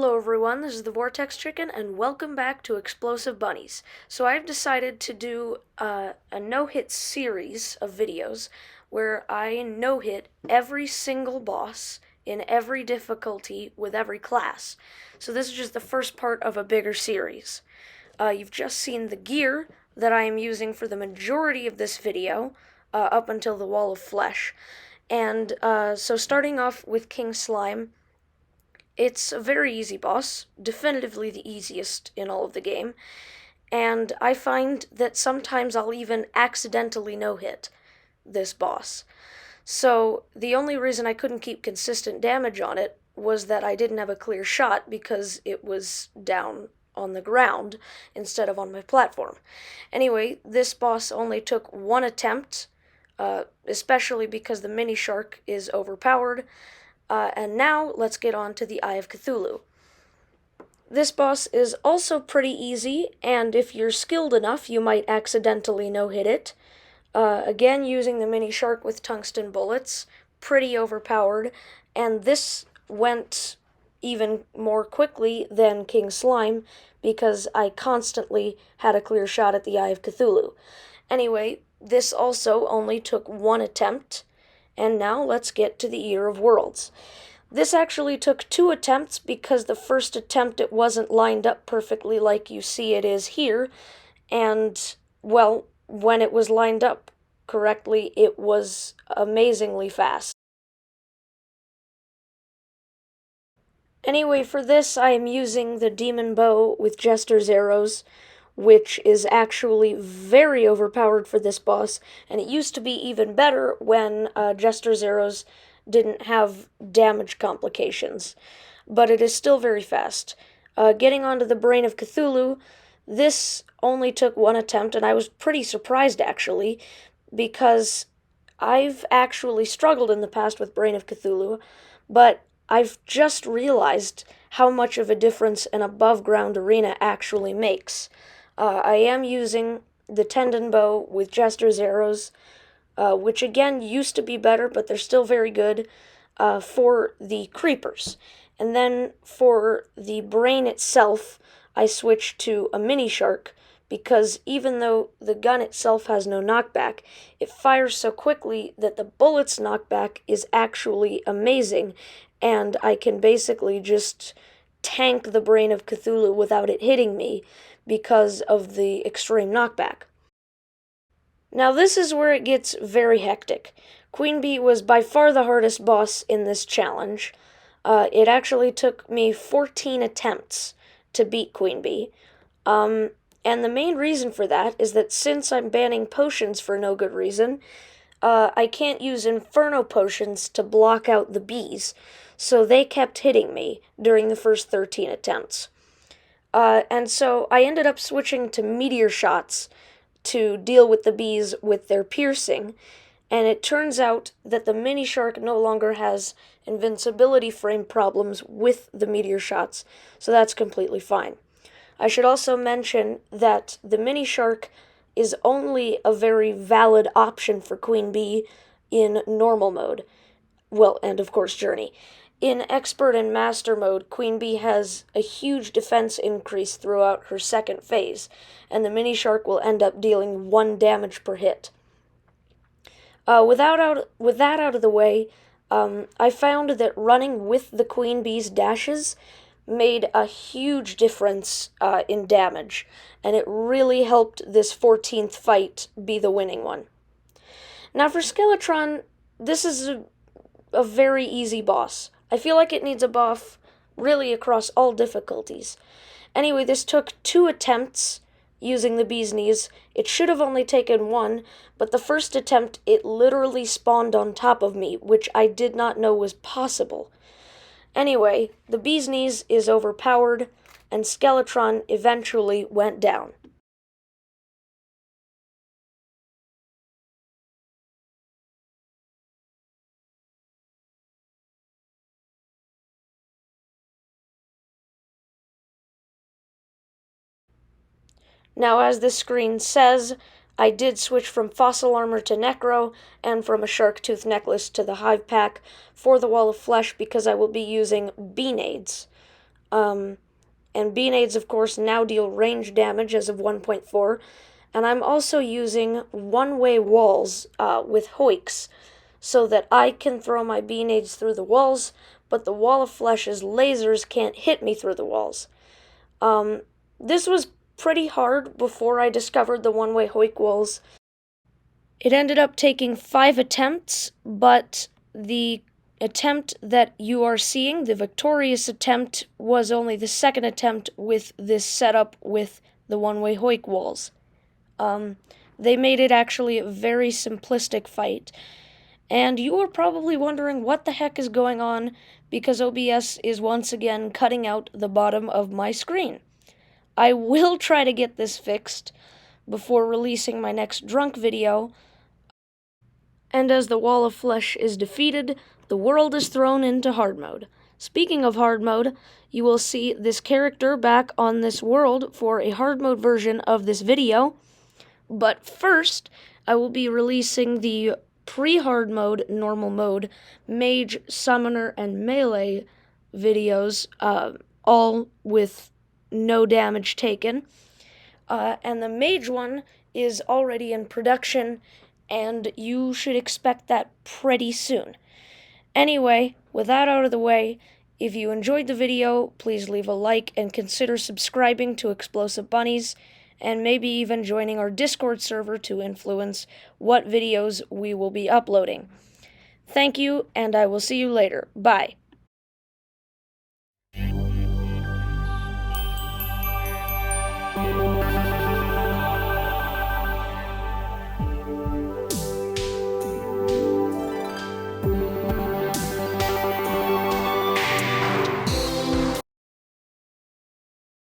Hello everyone, this is the Vortex Chicken, and welcome back to Explosive Bunnies. So I've decided to do a no-hit series of videos where I no-hit every single boss in every difficulty with every class. So this is just the first part of a bigger series. You've just seen the gear that I am using for the majority of this video, up until the Wall of Flesh. And so starting off with King Slime, it's a very easy boss, definitively the easiest in all of the game, and I find that sometimes I'll even accidentally no-hit this boss. So the only reason I couldn't keep consistent damage on it was that I didn't have a clear shot because it was down on the ground instead of on my platform. Anyway, this boss only took one attempt, especially because the mini shark is overpowered. And now, let's get on to the Eye of Cthulhu. This boss is also pretty easy, and if you're skilled enough, you might accidentally no-hit it. Again, using the mini shark with tungsten bullets, pretty overpowered, and this went even more quickly than King Slime, because I constantly had a clear shot at the Eye of Cthulhu. Anyway, this also only took one attempt. And now let's get to the Eater of Worlds. This actually took two attempts because the first attempt it wasn't lined up perfectly like you see it is here, and, well, when it was lined up correctly, it was amazingly fast. Anyway, for this I am using the Demon Bow with Jester's Arrows, which is actually very overpowered for this boss, and it used to be even better when Jester's Arrows didn't have damage complications, but it is still very fast. Getting onto the Brain of Cthulhu, this only took one attempt, and I was pretty surprised actually, because I've actually struggled in the past with Brain of Cthulhu, but I've just realized how much of a difference an above-ground arena actually makes. I am using the Tendon Bow with Jester's Arrows, which again used to be better, but they're still very good, for the creepers. And then for the brain itself, I switched to a mini shark, because even though the gun itself has no knockback, it fires so quickly that the bullet's knockback is actually amazing, and I can basically just tank the Brain of Cthulhu without it hitting me, because of the extreme knockback. Now this is where it gets very hectic. Queen Bee was by far the hardest boss in this challenge. It actually took me 14 attempts to beat Queen Bee. And the main reason for that is that since I'm banning potions for no good reason, I can't use Inferno potions to block out the bees, so they kept hitting me during the first 13 attempts. And so I ended up switching to meteor shots to deal with the bees with their piercing, and it turns out that the mini shark no longer has invincibility frame problems with the meteor shots, so that's completely fine. I should also mention that the mini shark is only a very valid option for Queen Bee in normal mode. Well, and of course Journey. In Expert and Master mode, Queen Bee has a huge defense increase throughout her second phase, and the mini shark will end up dealing 1 damage per hit. With that out of the way, I found that running with the Queen Bee's dashes made a huge difference in damage, and it really helped this 14th fight be the winning one. Now for Skeletron, this is a very easy boss. I feel like it needs a buff really across all difficulties. Anyway, this took 2 attempts using the bee's knees. It should have only taken 1, but the first attempt it literally spawned on top of me, which I did not know was possible. Anyway, the bee's knees is overpowered, and Skeletron eventually went down. Now, as this screen says, I did switch from Fossil Armor to Necro, and from a Shark Tooth Necklace to the Hive Pack for the Wall of Flesh because I will be using Bee-Nades. And Beenades, of course, now deal range damage as of 1.4. And I'm also using one-way walls with hoiks, so that I can throw my Beenades through the walls, but the Wall of Flesh's lasers can't hit me through the walls. This was pretty hard before I discovered the one-way hoik walls. It ended up taking 5 attempts, but the attempt that you are seeing, the victorious attempt, was only the second attempt with this setup with the one-way hoik walls. They made it actually a very simplistic fight. And you are probably wondering what the heck is going on, because OBS is once again cutting out the bottom of my screen. I will try to get this fixed before releasing my next drunk video. And as the Wall of Flesh is defeated, the world is thrown into hard mode. Speaking of hard mode, you will see this character back on this world for a hard mode version of this video. But first, I will be releasing the pre-hard mode, normal mode, mage, summoner, and melee videos, all with no damage taken. And the mage one is already in production, and you should expect that pretty soon. Anyway, with that out of the way, if you enjoyed the video, please leave a like and consider subscribing to Explosive Bunnies, and maybe even joining our Discord server to influence what videos we will be uploading. Thank you, and I will see you later. Bye.